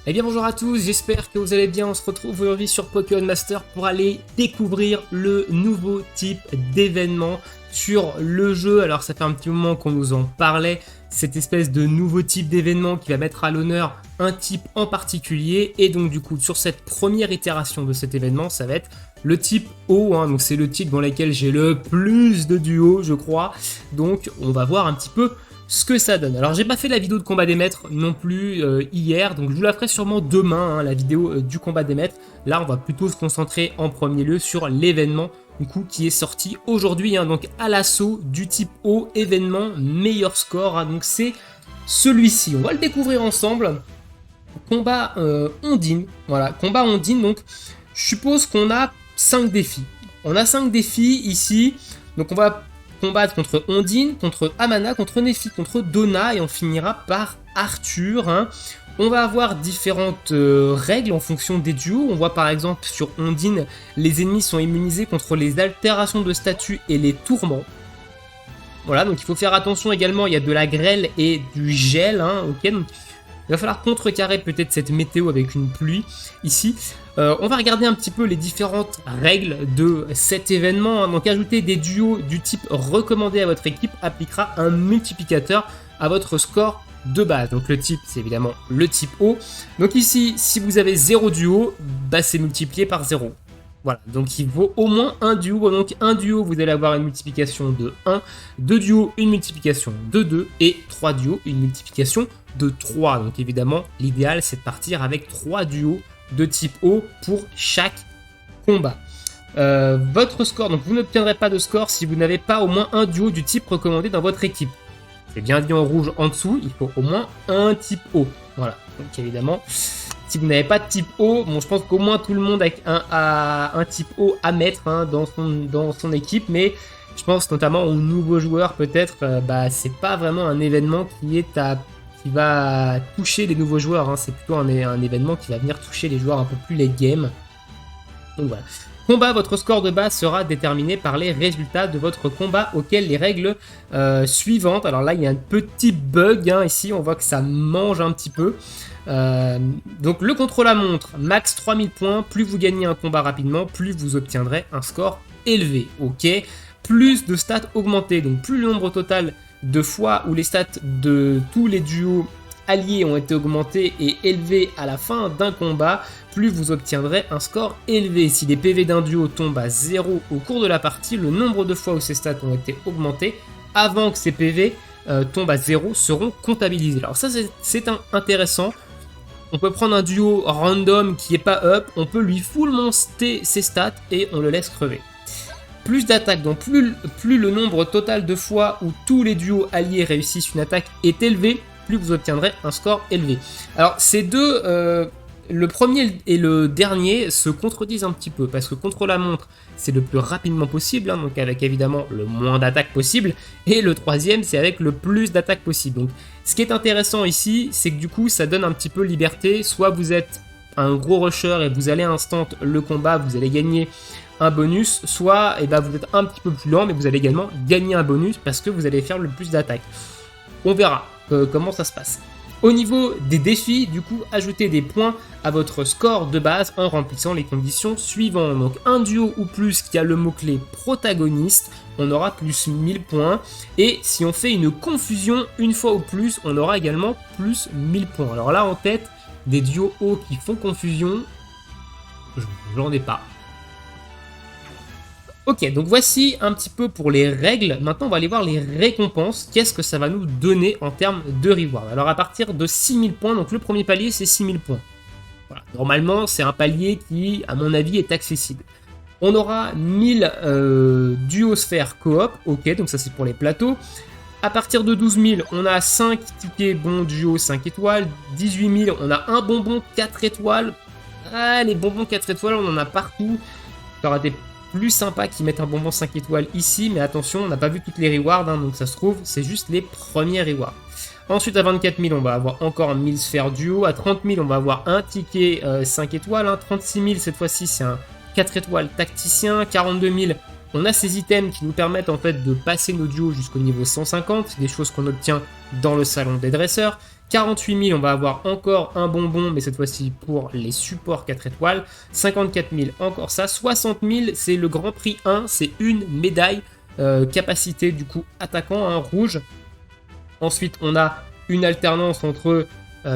Eh bien bonjour à tous, j'espère que vous allez bien, on se retrouve aujourd'hui sur Pokémon Master pour aller découvrir le nouveau type d'événement sur le jeu. Alors ça fait un petit moment qu'on nous en parlait, cette espèce de nouveau type d'événement qui va mettre à l'honneur un type en particulier. Et donc du coup sur cette première itération de cet événement, ça va être le type O, donc c'est le type dans lequel j'ai le plus de duos je crois. Donc on va voir un petit peu ce que ça donne. Alors j'ai pas fait la vidéo de combat des maîtres non plus hier, donc je vous la ferai sûrement demain, la vidéo du combat des maîtres. Là on va plutôt se concentrer en premier lieu sur l'événement du coup qui est sorti aujourd'hui, donc à l'assaut du type O, événement meilleur score, donc c'est celui-ci. On va le découvrir ensemble. Combat Ondine, voilà, combat Ondine, donc je suppose qu'on a 5 défis. On a 5 défis ici, donc on va combattre contre Ondine, contre Amana, contre Nephi, contre Donna et on finira par Arthur. On va avoir différentes règles en fonction des duos. On voit par exemple sur Ondine, les ennemis sont immunisés contre les altérations de statut et les tourments. Voilà, donc il faut faire attention également, il y a de la grêle et du gel, ok, donc il va falloir contrecarrer peut-être cette météo avec une pluie ici. On va regarder un petit peu les différentes règles de cet événement. Donc ajouter des duos du type recommandé à votre équipe appliquera un multiplicateur à votre score de base. Donc le type, c'est évidemment le type O. Donc ici, si vous avez 0 duo, c'est multiplié par 0. Voilà, donc il vaut au moins un duo. Donc un duo, vous allez avoir une multiplication de 1, 2 duos, une multiplication de 2, et 3 duos, une multiplication de 3. Donc évidemment, l'idéal, c'est de partir avec 3 duos de type O pour chaque combat. Votre score, donc vous n'obtiendrez pas de score si vous n'avez pas au moins un duo du type recommandé dans votre équipe. C'est bien dit en rouge en dessous, il faut au moins un type O. Voilà, donc évidemment... Si vous n'avez pas de type O, je pense qu'au moins tout le monde a un type O à mettre dans son équipe, mais je pense notamment aux nouveaux joueurs peut-être, c'est pas vraiment un événement qui va toucher les nouveaux joueurs, c'est plutôt un événement qui va venir toucher les joueurs un peu plus late game. Donc voilà. Combat, votre score de base sera déterminé par les résultats de votre combat auquel les règles suivantes. Alors là, il y a un petit bug, ici, on voit que ça mange un petit peu. Donc le contre-la-montre, max 3000 points, plus vous gagnez un combat rapidement, plus vous obtiendrez un score élevé, ok. Plus de stats augmentées, donc plus le nombre total de fois où les stats de tous les duos alliés ont été augmentés et élevés à la fin d'un combat, plus vous obtiendrez un score élevé. Si les PV d'un duo tombent à 0 au cours de la partie, le nombre de fois où ces stats ont été augmentés avant que ces PV tombent à 0 seront comptabilisés. Alors ça c'est intéressant. On peut prendre un duo random qui est pas up, on peut lui full monter ses stats et on le laisse crever. Plus d'attaques, donc plus le nombre total de fois où tous les duos alliés réussissent une attaque est élevé, plus vous obtiendrez un score élevé. Alors ces deux, le premier et le dernier se contredisent un petit peu, parce que contre la montre, c'est le plus rapidement possible, donc avec évidemment le moins d'attaques possible, et le troisième, c'est avec le plus d'attaques possible. Donc ce qui est intéressant ici, c'est que du coup, ça donne un petit peu liberté, soit vous êtes un gros rusher et vous allez instant le combat, vous allez gagner un bonus, soit vous êtes un petit peu plus lent, mais vous allez également gagner un bonus, parce que vous allez faire le plus d'attaques. On verra comment ça se passe. Au niveau des défis, du coup, ajoutez des points à votre score de base en remplissant les conditions suivantes. Donc un duo ou plus qui a le mot-clé protagoniste, on aura plus 1000 points. Et si on fait une confusion une fois ou plus, on aura également plus 1000 points. Alors là, en tête, des duos hauts qui font confusion, j'en ai pas. Ok, donc voici un petit peu pour les règles. Maintenant, on va aller voir les récompenses. Qu'est-ce que ça va nous donner en termes de reward? Alors, à partir de 6000 points, donc le premier palier, c'est 6000 points. Voilà. Normalement, c'est un palier qui, à mon avis, est accessible. On aura 1000 duosphères coop. Ok, donc ça, c'est pour les plateaux. À partir de 12 000, on a 5 tickets bons duo 5 étoiles. 18 000, on a un bonbon 4 étoiles. Les bonbons 4 étoiles, on en a partout. Ça aura été plus sympa qu'ils mettent un bonbon 5 étoiles ici, mais attention, on n'a pas vu toutes les rewards, donc ça se trouve, c'est juste les premiers rewards. Ensuite, à 24 000, on va avoir encore 1000 sphères duo. À 30 000, on va avoir un ticket 5 étoiles. 36 000, cette fois-ci, c'est un 4 étoiles tacticien. 42 000, on a ces items qui nous permettent en fait de passer nos duos jusqu'au niveau 150. C'est des choses qu'on obtient dans le salon des dresseurs. 48 000, on va avoir encore un bonbon, mais cette fois-ci pour les supports 4 étoiles. 54 000, encore ça. 60 000, c'est le Grand Prix 1, c'est une médaille. Capacité du coup attaquant, hein, rouge. Ensuite, on a une alternance entre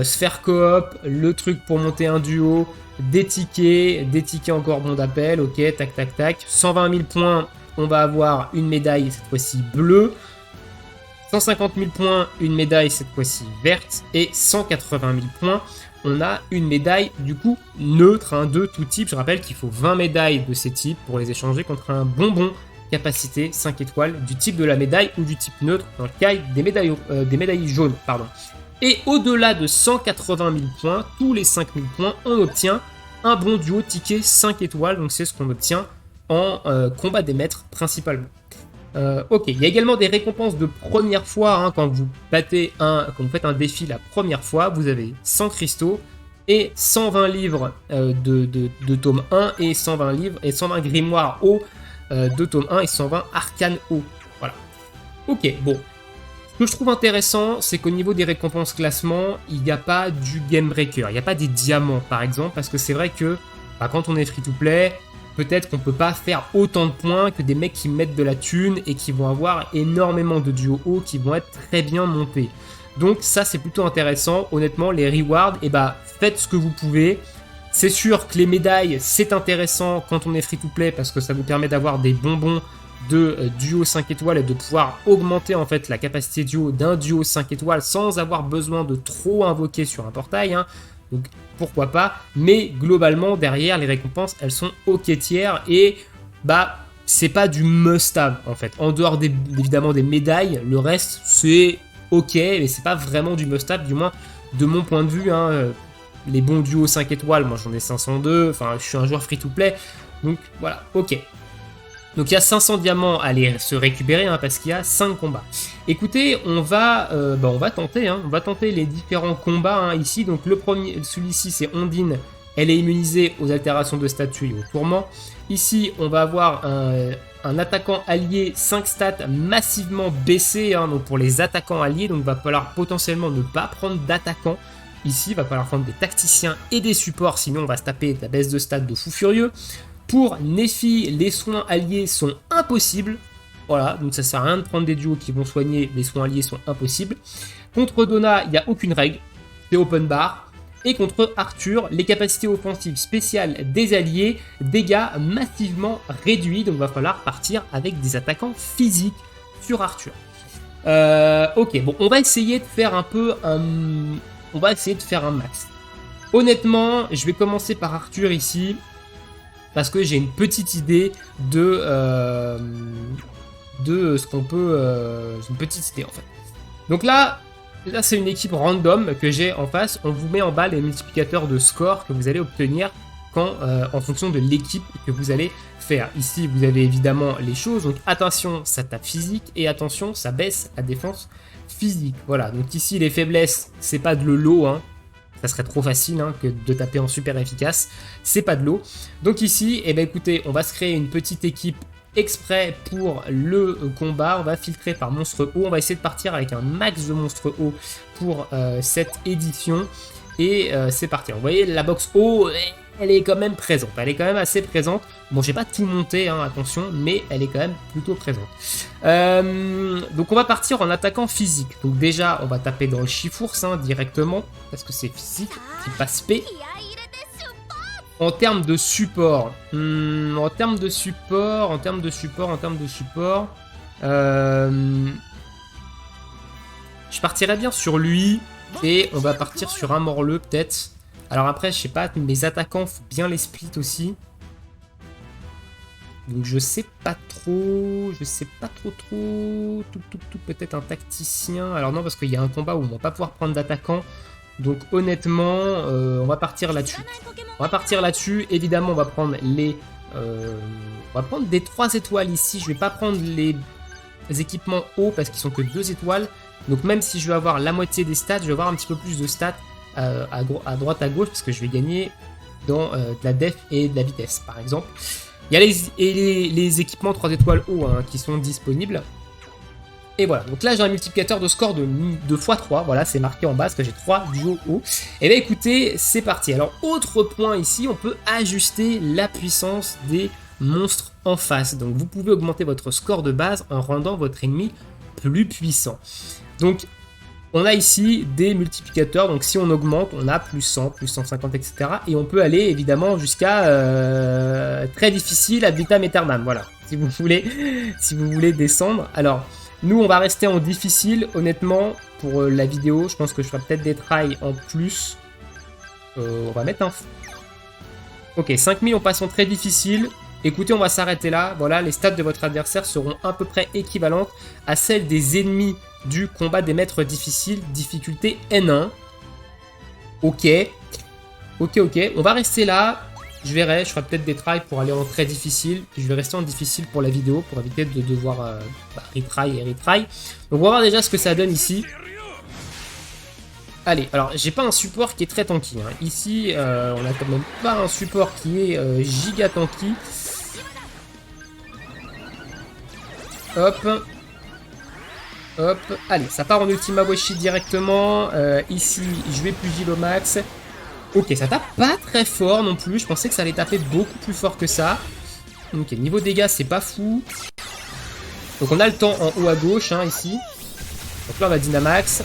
sphère coop, le truc pour monter un duo, des tickets encore bon d'appel, ok, tac, tac, tac. 120 000 points, on va avoir une médaille, cette fois-ci bleue. 150 000 points, une médaille, cette fois-ci verte. Et 180 000 points, on a une médaille, du coup, neutre, hein, de tout type. Je rappelle qu'il faut 20 médailles de ces types pour les échanger contre un bonbon capacité 5 étoiles du type de la médaille ou du type neutre, dans le cas des médailles jaunes, pardon. Et au-delà de 180 000 points, tous les 5 000 points, on obtient un bon duo ticket 5 étoiles, donc c'est ce qu'on obtient en combat des maîtres principalement. Ok, il y a également des récompenses de première fois, hein, quand vous faites un défi la première fois, vous avez 100 cristaux et 120 livres de tome 1 et 120 livres et 120 grimoires haut de tome 1 et 120 arcanes haut. Voilà. Ok, bon. Ce que je trouve intéressant, c'est qu'au niveau des récompenses classement, il n'y a pas du game breaker, il n'y a pas des diamants par exemple, parce que c'est vrai que quand on est free to play, peut-être qu'on peut pas faire autant de points que des mecs qui mettent de la thune et qui vont avoir énormément de duos hauts qui vont être très bien montés. Donc ça c'est plutôt intéressant. Honnêtement, les rewards, faites ce que vous pouvez. C'est sûr que les médailles, c'est intéressant quand on est free to play parce que ça vous permet d'avoir des bonbons de duo 5 étoiles et de pouvoir augmenter en fait la capacité duo d'un duo 5 étoiles sans avoir besoin de trop invoquer sur un portail, hein. Donc pourquoi pas, mais globalement derrière les récompenses elles sont ok tiers et c'est pas du must-have en fait. En dehors évidemment des médailles, le reste c'est ok, mais c'est pas vraiment du must-have, du moins de mon point de vue, hein. Les bons duos 5 étoiles, moi j'en ai 502, enfin je suis un joueur free to play, donc voilà, ok. Donc il y a 500 diamants à aller se récupérer, hein, parce qu'il y a 5 combats. Écoutez, on va tenter, hein, on va tenter les différents combats, hein, ici. Donc le premier, celui-ci c'est Ondine, elle est immunisée aux altérations de statut et aux tourments. Ici on va avoir un attaquant allié 5 stats massivement baissé, hein, donc pour les attaquants alliés, donc il va falloir potentiellement ne pas prendre d'attaquants. Ici, il va falloir prendre des tacticiens et des supports, sinon on va se taper de la baisse de stats de fou furieux. Pour Nephi, les soins alliés sont impossibles. Voilà, donc ça sert à rien de prendre des duos qui vont soigner, les soins alliés sont impossibles. Contre Donna, il n'y a aucune règle, c'est open bar. Et contre Arthur, les capacités offensives spéciales des alliés, dégâts massivement réduits, donc il va falloir partir avec des attaquants physiques sur Arthur. Ok, bon, on va essayer de faire un max. Honnêtement, je vais commencer par Arthur ici, parce que j'ai une petite idée de ce qu'on peut... j'ai une petite idée en fait. Donc là c'est une équipe random que j'ai en face. On vous met en bas les multiplicateurs de score que vous allez obtenir en fonction de l'équipe que vous allez faire. Ici vous avez évidemment les choses, donc attention ça tape physique et attention ça baisse la défense physique. Voilà, donc ici les faiblesses c'est pas de l'eau, hein. Ça serait trop facile, hein, que de taper en super efficace, c'est pas de l'eau. Donc ici, écoutez, on va se créer une petite équipe exprès pour le combat. On va filtrer par monstre haut, on va essayer de partir avec un max de monstres haut pour cette édition. Et c'est parti. Vous voyez, la box haut, elle est quand même présente, elle est quand même assez présente. Bon, j'ai pas tout monté, hein, attention, mais elle est quand même plutôt présente. Donc on va partir en attaquant physique. Donc déjà, on va taper dans le Chifours, hein, directement, parce que c'est physique, type aspect. En termes de support, je partirais bien sur lui, et on va partir sur un Morleux peut-être. Alors après, je sais pas, mes attaquants, faut bien les split aussi. Donc je sais pas trop, peut-être un tacticien. Alors non, parce qu'il y a un combat où on va pas pouvoir prendre d'attaquant. Donc honnêtement, on va partir là-dessus. Évidemment, on va prendre des 3 étoiles ici. Je vais pas prendre les équipements hauts parce qu'ils sont que 2 étoiles. Donc même si je vais avoir la moitié des stats, je vais avoir un petit peu plus de stats à droite à gauche parce que je vais gagner dans de la def et de la vitesse par exemple. Il y a les équipements 3 étoiles hauts, hein, qui sont disponibles. Et voilà, donc là j'ai un multiplicateur de score de x3, voilà, c'est marqué en bas parce que j'ai 3 duos hauts. Et bien écoutez, c'est parti. Alors autre point ici, on peut ajuster la puissance des monstres en face. Donc vous pouvez augmenter votre score de base en rendant votre ennemi plus puissant. Donc on a ici des multiplicateurs, donc si on augmente, on a plus 100, plus 150, etc. Et on peut aller évidemment jusqu'à très difficile ad vitam aeternam, voilà, si vous voulez descendre. Alors, nous on va rester en difficile, honnêtement, pour la vidéo, je pense que je ferai peut-être des tries en plus. On va mettre un... Ok, 5000 on passe en très difficile. Écoutez, on va s'arrêter là. Voilà, les stats de votre adversaire seront à peu près équivalentes à celles des ennemis du combat des maîtres difficiles, difficulté N1. Ok. On va rester là. Je verrai, je ferai peut-être des tries pour aller en très difficile. Je vais rester en difficile pour la vidéo, pour éviter de devoir retry et retry. Donc on va voir déjà ce que ça donne ici. Allez, alors j'ai pas un support qui est très tanky. Hein. Ici, on a quand même pas un support qui est giga tanky. Hop. Hop. Allez, ça part en Ultima Washi directement. Ici, je vais Pugil au max. Ok, ça tape pas très fort non plus. Je pensais que ça allait taper beaucoup plus fort que ça. Ok, niveau dégâts, c'est pas fou. Donc on a le temps en haut à gauche, hein, ici. Donc là, on a Dynamax.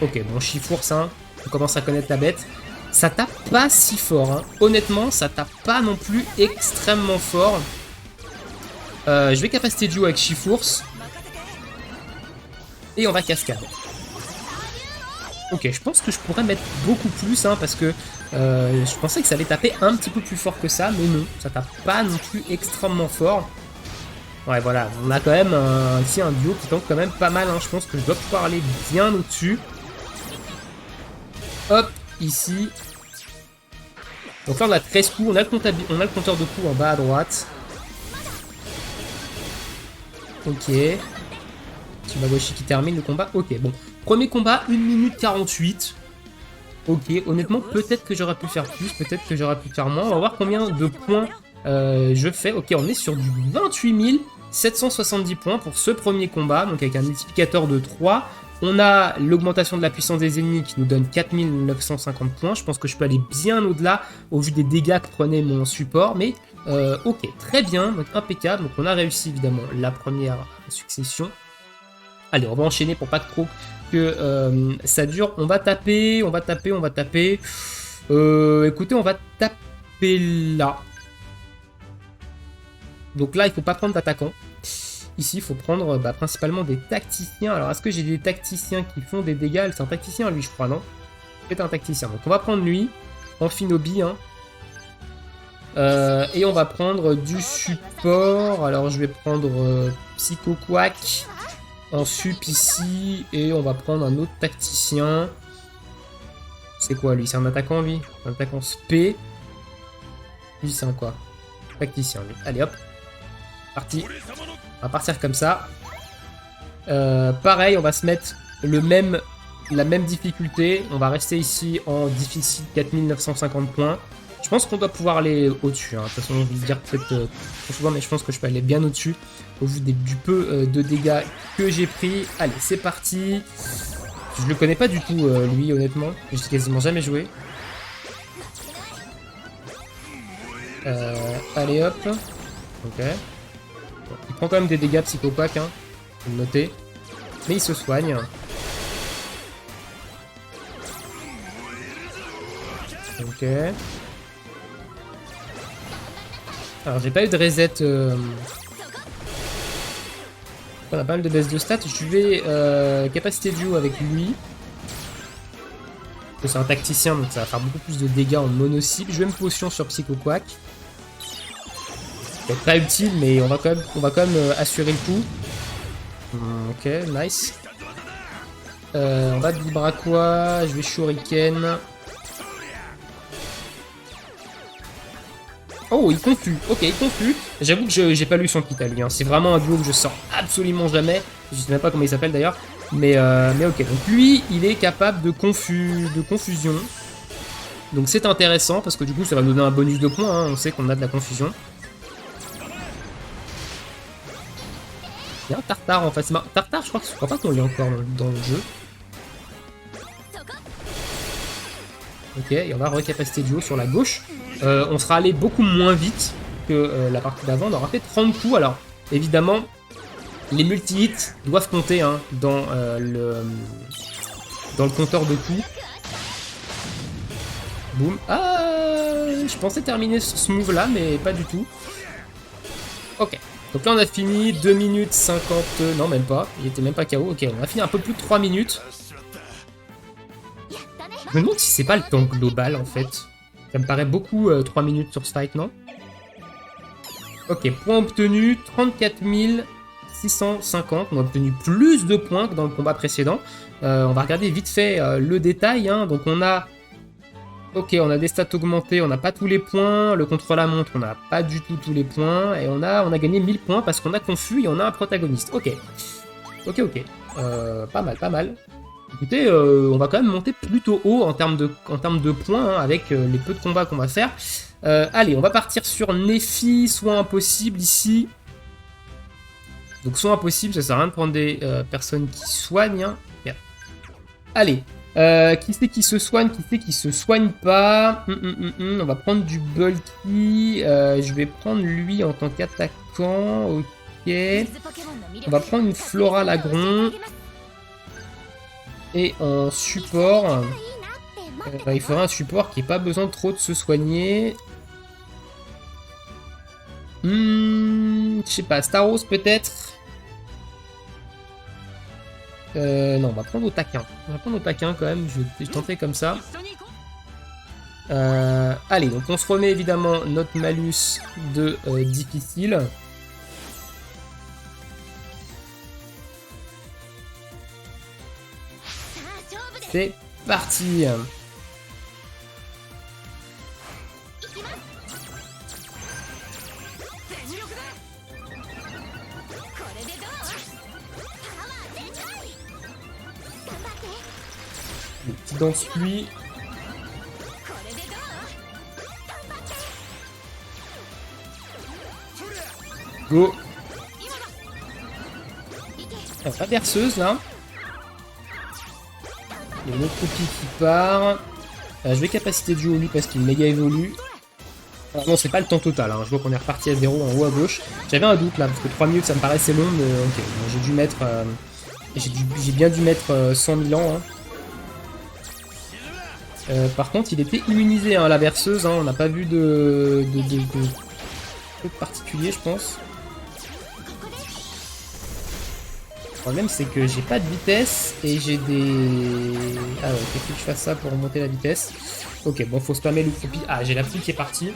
Ok, bon, Chifours, hein. On commence à connaître la bête. Ça tape pas si fort, hein. Honnêtement, ça tape pas non plus extrêmement fort. Je vais capacité duo avec Chifours. Et on va cascade. Ok, je pense que je pourrais mettre beaucoup plus, hein, parce que je pensais que ça allait taper un petit peu plus fort que ça, mais non, ça tape pas non plus extrêmement fort. Ouais, voilà, on a quand même ici un duo qui tank quand même pas mal, hein. Je pense que je dois pouvoir aller bien au-dessus. Hop, ici. Donc là, on a 13 coups, on a le compteur de coups en bas à droite. Ok. Shimagoshi qui termine le combat. Ok, bon. Premier combat, 1 minute 48. Ok, honnêtement, peut-être que j'aurais pu faire plus, peut-être que j'aurais pu faire moins. On va voir combien de points je fais. Ok, on est sur du 28 770 points pour ce premier combat, donc avec un multiplicateur de 3. On a l'augmentation de la puissance des ennemis qui nous donne 4950 points. Je pense que je peux aller bien au-delà au vu des dégâts que prenait mon support. Mais ok, très bien, donc impeccable. Donc on a réussi évidemment la première succession. Allez, on va enchaîner pour pas trop que ça dure. On va taper. Écoutez, on va taper là. Donc là, il faut pas prendre d'attaquant. Ici, il faut prendre principalement des tacticiens. Alors, est-ce que j'ai des tacticiens qui font des dégâts? C'est un tacticien, lui, je crois, non? C'est un tacticien. Donc, on va prendre lui, en Finobi. Hein. Et on va prendre du support. Alors, je vais prendre Psycho Quack en sup ici. Et on va prendre un autre tacticien. C'est quoi, lui? C'est un attaquant, lui? Un attaquant spé. Lui, c'est un quoi? Tacticien, lui. Allez, hop. Parti. On va partir comme ça. Pareil, on va se mettre la même difficulté. On va rester ici en difficile 4950 points. Je pense qu'on doit pouvoir aller au-dessus. Hein. De toute façon, je vais le dire peut-être trop souvent, mais je pense que je peux aller bien au-dessus. Au vu du peu de dégâts que j'ai pris. Allez, c'est parti. Je le connais pas du tout, lui, honnêtement. Je n'ai quasiment jamais joué. Allez, hop. Ok. Bon, il prend quand même des dégâts psychopathes, hein. Faut le noter. Mais il se soigne. Ok. Alors j'ai pas eu de reset. On a pas mal de baisse de stats. Je vais capacité duo avec lui. C'est un tacticien donc ça va faire beaucoup plus de dégâts en mono-cible. Je vais me potion sur Psycho Quack. C'est pas utile mais on va quand même assurer le coup. Ok, nice. On va Vibraqua, je vais Shuriken. Oh, il confus. Ok, il confus. J'avoue que j'ai pas lu son kit à lui. Hein. C'est vraiment un duo que je sors absolument jamais. Je sais même pas comment il s'appelle d'ailleurs. Mais ok. Donc lui, il est capable de confusion. Donc c'est intéressant parce que du coup, ça va nous donner un bonus de points. Hein. On sait qu'on a de la confusion. Il y a un Tartare en face. Tartare, je crois pas qu'on l'ait encore dans le jeu. Ok, et on va recapacité duo sur la gauche. On sera allé beaucoup moins vite que la partie d'avant. On aura fait 30 coups. Alors, évidemment, les multi-hits doivent compter hein, dans le compteur de coups. Boum. Ah, je pensais terminer ce move là, mais pas du tout. Ok. Donc là, on a fini 2 minutes 50. Non, même pas. Il était même pas KO. Ok, on a fini un peu plus de 3 minutes. Je me demande si c'est pas le temps global en fait. Ça me paraît beaucoup 3 minutes sur ce fight, non? Ok, point obtenu 34 650. On a obtenu plus de points que dans le combat précédent. On va regarder vite fait le détail. Hein. Donc on a... Ok, on a des stats augmentés, on n'a pas tous les points. Le contre-la-montre, on n'a pas du tout tous les points. Et on a gagné 1000 points parce qu'on a confus et on a un protagoniste. Ok. Ok, ok. Pas mal, pas mal. Écoutez, on va quand même monter plutôt haut en termes de points, hein, avec les peu de combats qu'on va faire. Allez, on va partir sur Nephi, soit impossible ici. Donc soit impossible, ça sert à rien de prendre des personnes qui soignent. Hein. Merde. Allez, qui c'est qui se soigne, qui c'est qui se soigne pas. On va prendre du bulky. Je vais prendre lui en tant qu'attaquant. Ok. On va prendre une Flora Lagron. Et en support, il faudra un support qui n'ait pas besoin trop de se soigner. Je sais pas, Staros peut-être. Non, on va prendre au taquin. On va prendre au taquin quand même, je vais tenter comme ça. Allez, donc on se remet évidemment notre malus de difficile. C'est parti. Le petit danse-pluie. Go. Alors, la berceuse là. Il y a une autre copie qui part. Je vais capacité duo lui parce qu'il méga évolue. Alors non, c'est pas le temps total. Hein. Je vois qu'on est reparti à 0 en haut à gauche. J'avais un doute là parce que 3 minutes ça me paraissait long. Mais ok, bon, j'ai dû mettre. J'ai bien dû mettre 100 000 ans. Hein. Par contre, il était immunisé hein, la berceuse. Hein. On n'a pas vu de truc particulier, je pense. Le problème c'est que j'ai pas de vitesse et j'ai des... Ah ouais, il faut que je fasse ça pour remonter la vitesse. Ok, bon, faut spammer le croupi. Ah, j'ai la pluie qui est partie.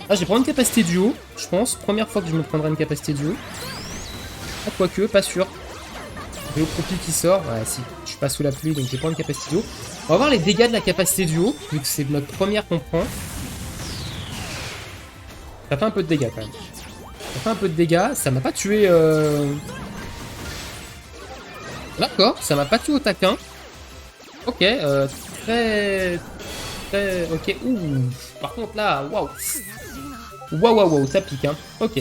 Ah, je vais prendre une capacité duo, je pense. Première fois que je me prendrai une capacité duo. Ah, quoique, pas sûr. J'ai le croupi qui sort. Ouais, si, je suis pas sous la pluie, donc je vais prendre une capacité duo. On va voir les dégâts de la capacité duo, vu que c'est notre première qu'on prend. Ça fait un peu de dégâts quand même. Ça fait un peu de dégâts, ça m'a pas tué... D'accord, ça m'a pas tué au taquin. Ok, très... Ok, ouh. Par contre là, waouh. Waouh, ça pique, hein. Ok.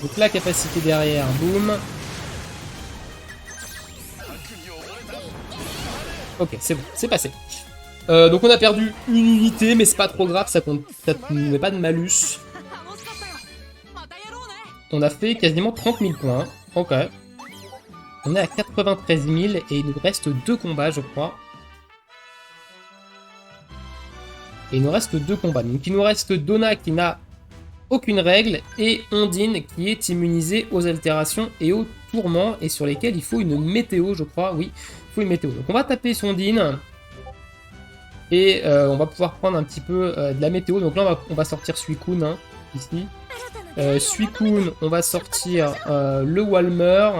Donc la capacité derrière, boum. Ok, c'est bon, c'est passé. Donc on a perdu une unité, mais c'est pas trop grave, ça ne met pas de malus. On a fait quasiment 30 000 points. Ok. On est à 93 000 et il nous reste 2 combats, je crois. Et il nous reste 2 combats. Donc il nous reste Donna qui n'a aucune règle et Ondine qui est immunisée aux altérations et aux tourments et sur lesquels il faut une météo, je crois. Oui, il faut une météo. Donc on va taper Ondine et on va pouvoir prendre un petit peu de la météo. Donc là on va sortir Suicune hein, ici. Suicune, on va sortir le Walmer.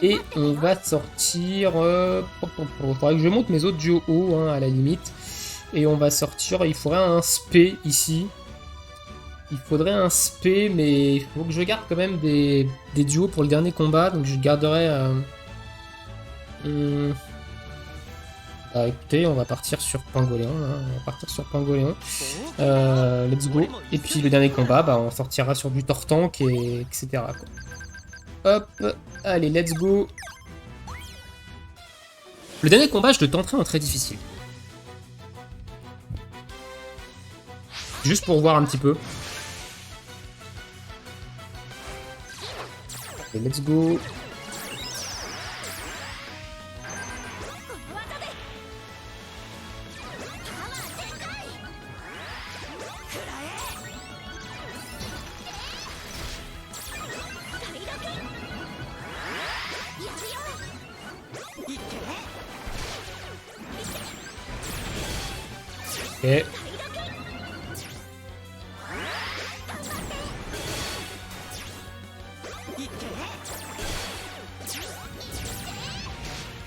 Et on va sortir... il faudrait que je monte mes autres duos hauts, hein, à la limite. Et on va sortir... Il faudrait un spé ici. Il faudrait un spé, mais il faut que je garde quand même des duos pour le dernier combat. Donc je garderai... Bah écoutez, on va partir sur Pangolion, hein. On va partir sur Pangolion. Let's go. Et puis le dernier combat, bah on sortira sur du Tortank et etc. quoi. Hop, allez, let's go. Le dernier combat, je le tenterai en très difficile. Juste pour voir un petit peu. Allez, let's go. Ok.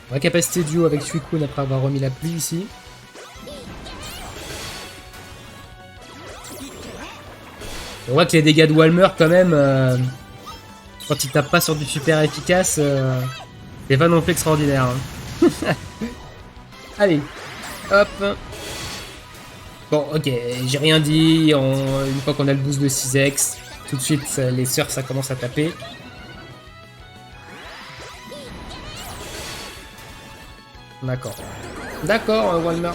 On va capacité duo avec Suicune après avoir remis la pluie ici. On voit que les dégâts de Walmer quand même, quand il tape pas sur du super efficace, c'est pas non plus extraordinaire. Hein. Allez, hop. Bon, ok, j'ai rien dit. Une fois qu'on a le boost de 6x, tout de suite les sœurs ça commence à taper. D'accord. D'accord, Walmer.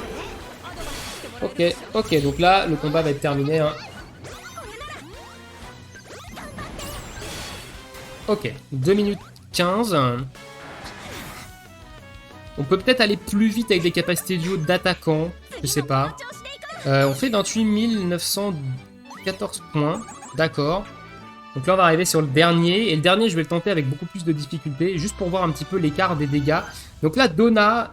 Ok, ok, donc là, le combat va être terminé. Hein. Ok, 2 minutes 15. On peut peut-être aller plus vite avec des capacités duo d'attaquant. Je sais pas. On fait 28 914 points. D'accord. Donc là, on va arriver sur le dernier. Et le dernier, je vais le tenter avec beaucoup plus de difficulté. Juste pour voir un petit peu l'écart des dégâts. Donc là, Donna,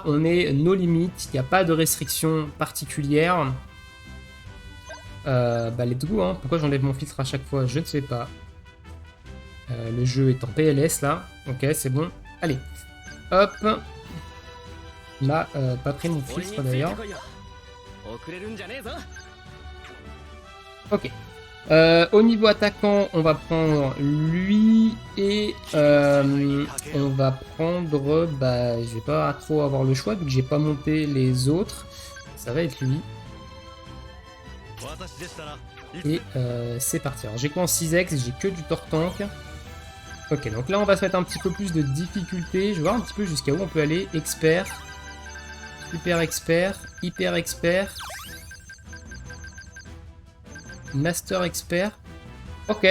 on est no limit. Il n'y a pas de restriction particulière. Bah, let's go. Hein. Pourquoi j'enlève mon filtre à chaque fois? Je ne sais pas. Le jeu est en PLS là. Ok, c'est bon. Allez. Hop. On n'a pas pris mon filtre d'ailleurs. Ok. Au niveau attaquant, on va prendre lui et on va prendre. Bah, je vais pas trop avoir le choix vu que j'ai pas monté les autres. Ça va être lui. Et c'est parti. Alors j'ai quoi en 6x? J'ai que du Tortank. Ok, donc là on va se mettre un petit peu plus de difficulté. Je vais voir un petit peu jusqu'à où on peut aller. Expert. Super expert. Hyper expert. Master expert. Ok.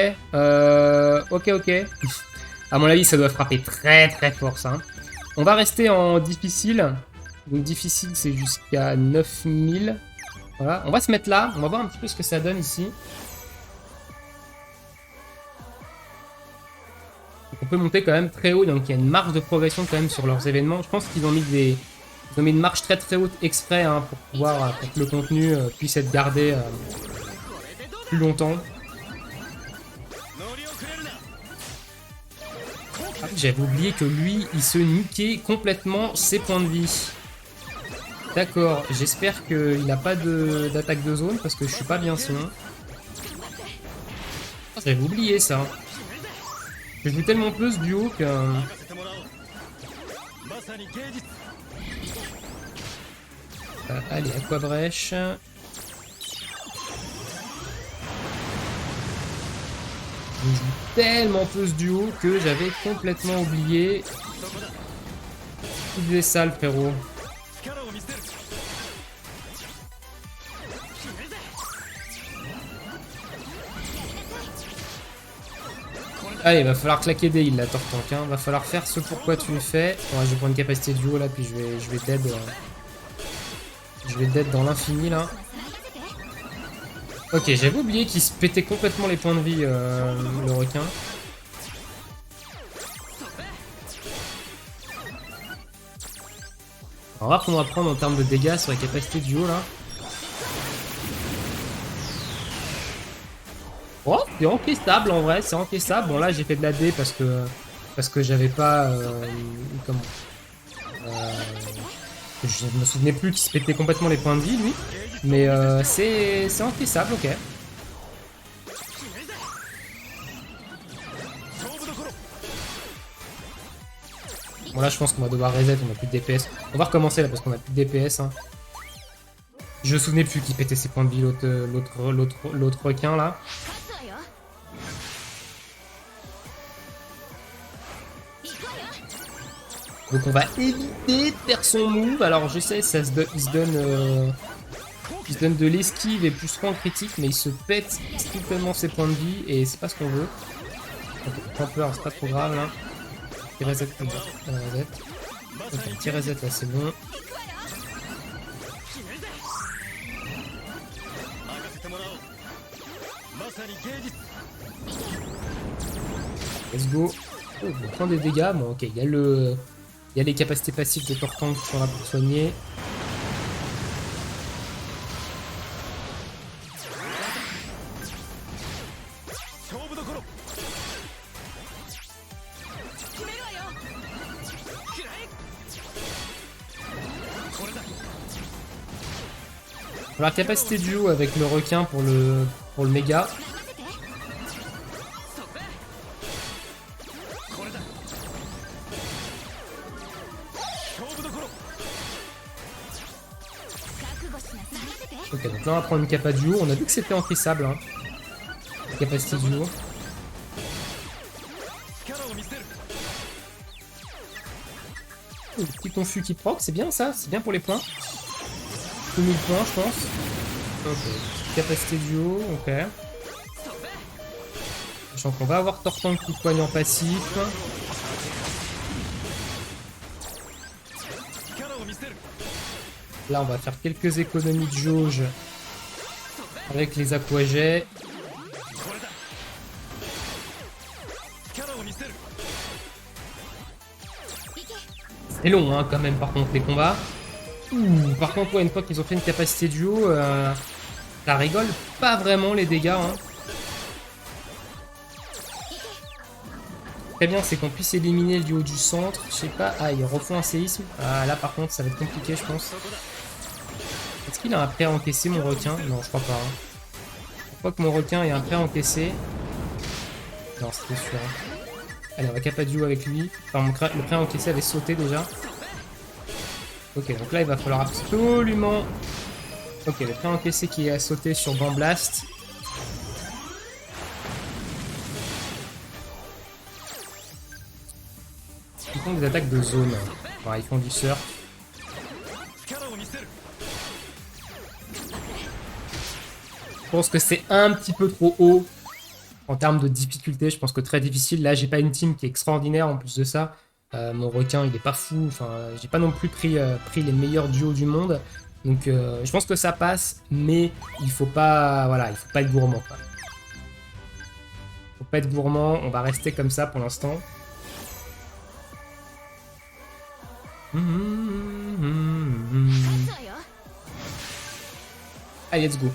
Ok. À mon avis, ça doit frapper très très fort ça. On va rester en difficile. Donc difficile, c'est jusqu'à 9000. Voilà. On va se mettre là. On va voir un petit peu ce que ça donne ici. Donc, on peut monter quand même très haut. Donc il y a une marge de progression quand même sur leurs événements. Je pense qu'ils ont mis des... Ils ont mis une marge très très haute exprès hein, pour pouvoir pour que le contenu puisse être gardé plus longtemps. Ah, j'avais oublié que lui, il se niquait complètement ses points de vie. D'accord, j'espère qu'il n'a pas d'attaque de zone parce que je suis pas bien sinon. Ah, j'avais oublié ça. Je joue tellement peu ce duo que... allez, Aquabrèche. Je joue tellement peu ce duo que j'avais complètement oublié. Tu faisais sale, frérot. Allez, va falloir claquer des heals, la Tortank. Hein. Va falloir faire ce pourquoi tu le fais. Ouais, je vais prendre une capacité duo là, puis je vais dead. Je vais dead dans l'infini là. Ok, j'avais oublié qu'il se pétait complètement les points de vie, le requin. On va voir qu'on va prendre en termes de dégâts sur la capacité duo là. Oh, c'est encaissable en vrai, c'est encaissable. Bon là j'ai fait de la D parce que j'avais pas... comment je me souvenais plus qu'il se pétait complètement les points de vie lui. Mais c'est encaissable, ok. Bon là je pense qu'on va devoir reset, on a plus de DPS. On va recommencer là parce qu'on a plus de DPS. Hein. Je me souvenais plus qu'il pétait ses points de vie l'autre requin là. Donc on va éviter de faire son move. Alors je sais, ça se il se donne de l'esquive et plus 3 en critique, mais il se pète strictement ses points de vie et c'est pas ce qu'on veut. Pas peur, c'est pas trop grave là. Petit reset comme ça. Reset. Ok, petit reset là, c'est bon. Let's go. Oh, on prend des dégâts. Bon, ok, il y a les capacités passives de Tortank qui sont là pour soigner. Alors, capacité duo avec le requin pour le méga. Ok, donc là on va prendre une capa duo. On a vu que c'était encaissable, hein. La capacité duo. Oh, le petit confus qui proc, c'est bien ça, c'est bien pour les points. Tout 1000 points, je pense. Ok, capacité duo, ok. Sachant qu'on va avoir Tortank qui poigne en passif. Là, on va faire quelques économies de jauge avec les aquajets. C'est long, hein, quand même, par contre, les combats. Par contre, ouais, une fois qu'ils ont fait une capacité duo, ça rigole pas vraiment les dégâts. Hein. Très bien, c'est qu'on puisse éliminer le duo du centre. Je sais pas. Ah, ils refont un séisme. Ah, là, par contre, ça va être compliqué, je pense. Est-ce qu'il a un prêt à encaisser, mon requin? Non, je crois pas. Hein. Je crois que mon requin ait un prêt à encaisser. Non, c'était sûr. Hein. Allez, on va capa duo avec lui. Enfin, le prêt à encaisser avait sauté déjà. Ok, donc là, il va falloir absolument... Ok, le prêt à encaisser qui a sauté sur Bamblast. Ils font des attaques de zone. Enfin, ils font du surf. Je pense que c'est un petit peu trop haut en termes de difficulté. Je pense que très difficile. Là, j'ai pas une team qui est extraordinaire en plus de ça. Mon requin, il est pas fou. Enfin, j'ai pas non plus pris les meilleurs duos du monde. Donc, je pense que ça passe, mais il faut pas, voilà, il faut pas être gourmand. Quoi. Faut pas être gourmand. On va rester comme ça pour l'instant. Allez, let's go.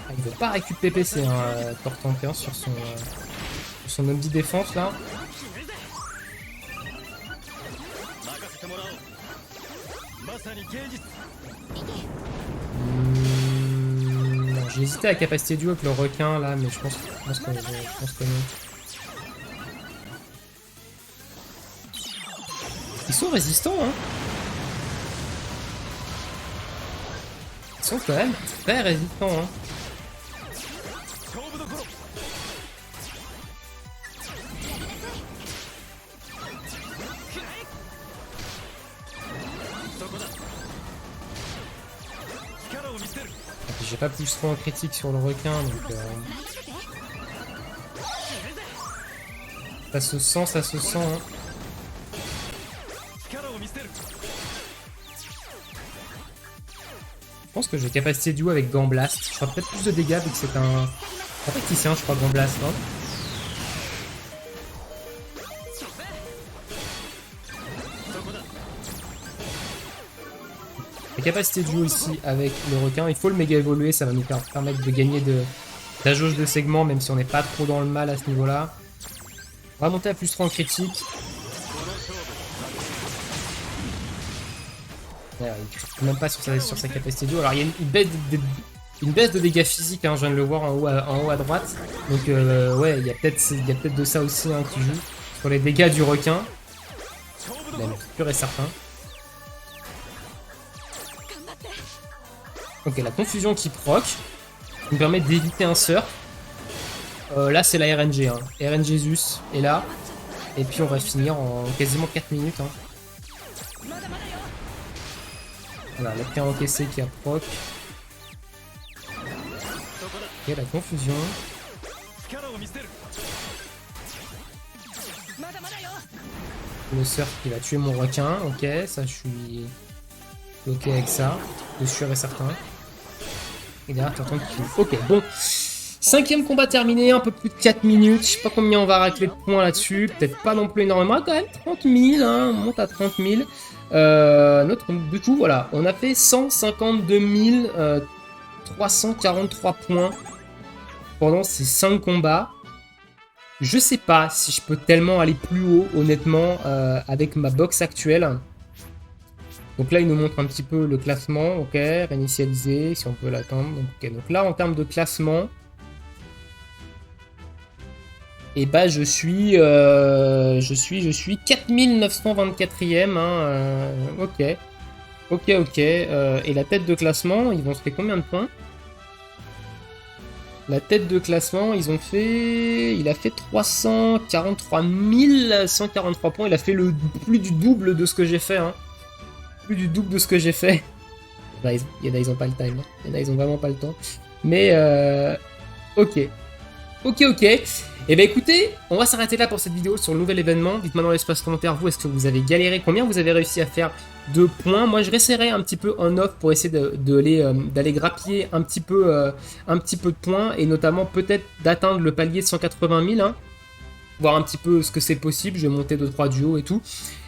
Ah, il veut pas récupérer PPC, hein, Tortank hein, sur son Omdi défense là. J'ai hésité à la capacité duo avec le requin là, mais je pense que non. Ils sont résistants, hein. Ils sont quand même très résistants, hein. J'ai pas plus trop en critique sur le requin, donc ça se sent, hein. Je pense que j'ai capacité duo avec Gambblast. Je ferai peut-être plus de dégâts vu que c'est un tacticien, je crois, Gambblast, non? La capacité duo ici avec le requin, il faut le méga évoluer, ça va nous permettre de gagner de la jauge de segment, même si on n'est pas trop dans le mal à ce niveau-là. On va monter à plus 3 en critique. Ouais, il crit même pas sur sa capacité de jeu. Alors il y a une baisse de dégâts physiques, hein, je viens de le voir en haut à droite. Donc ouais, il y a peut-être de ça aussi hein, qui joue. Sur les dégâts du requin. Même pur et certain. Ok, la confusion qui proc. Qui me permet d'éviter un surf. Là c'est la RNG. Hein. RNG Jesus est là. Et puis on va finir en quasiment 4 minutes. Hein. Voilà, le pierre encaissé qui a proc. Ok, la confusion. Le surf qui va tuer mon requin. Ok, ça je suis ok avec ça. Je suis sûr et certain. Et derrière, t'entends qu'il... Ok, bon. 5e combat terminé, un peu plus de 4 minutes. Je sais pas combien on va racler de points là-dessus. Peut-être pas non plus énormément. Quand même 30 000, hein. On monte à 30 000. Du coup, voilà. On a fait 152 343 points pendant ces 5 combats. Je sais pas si je peux tellement aller plus haut, honnêtement, avec ma box actuelle. Donc là, il nous montre un petit peu le classement. Ok, réinitialiser, si on peut l'attendre. Okay. Donc là, en termes de classement, et bah je suis 4924e. Hein, ok. Et la tête de classement, ils vont se faire combien de points? La tête de classement, il a fait 343 143 points. Il a fait plus du double de ce que j'ai fait. Hein. Plus du double de ce que j'ai fait. Il y en a, ils ont pas le time. Il y en a, ils ont vraiment pas le temps. Mais, ok. Et bah écoutez, on va s'arrêter là pour cette vidéo sur le nouvel événement. Dites-moi dans l'espace commentaire, vous, est-ce que vous avez galéré? Combien vous avez réussi à faire de points? Moi, je réessayerai un petit peu en off pour essayer d'aller grappiller un petit peu de points. Et notamment, peut-être d'atteindre le palier de 180 000. Hein. Voir un petit peu ce que c'est possible. Je vais monter 2-3 duos et tout.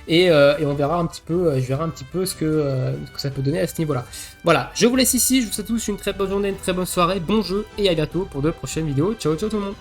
Et on verra un petit peu, je verrai un petit peu ce que ça peut donner à ce niveau-là. Voilà, je vous laisse ici. Je vous souhaite tous une très bonne journée, une très bonne soirée. Bon jeu et à bientôt pour de prochaines vidéos. Ciao, ciao tout le monde.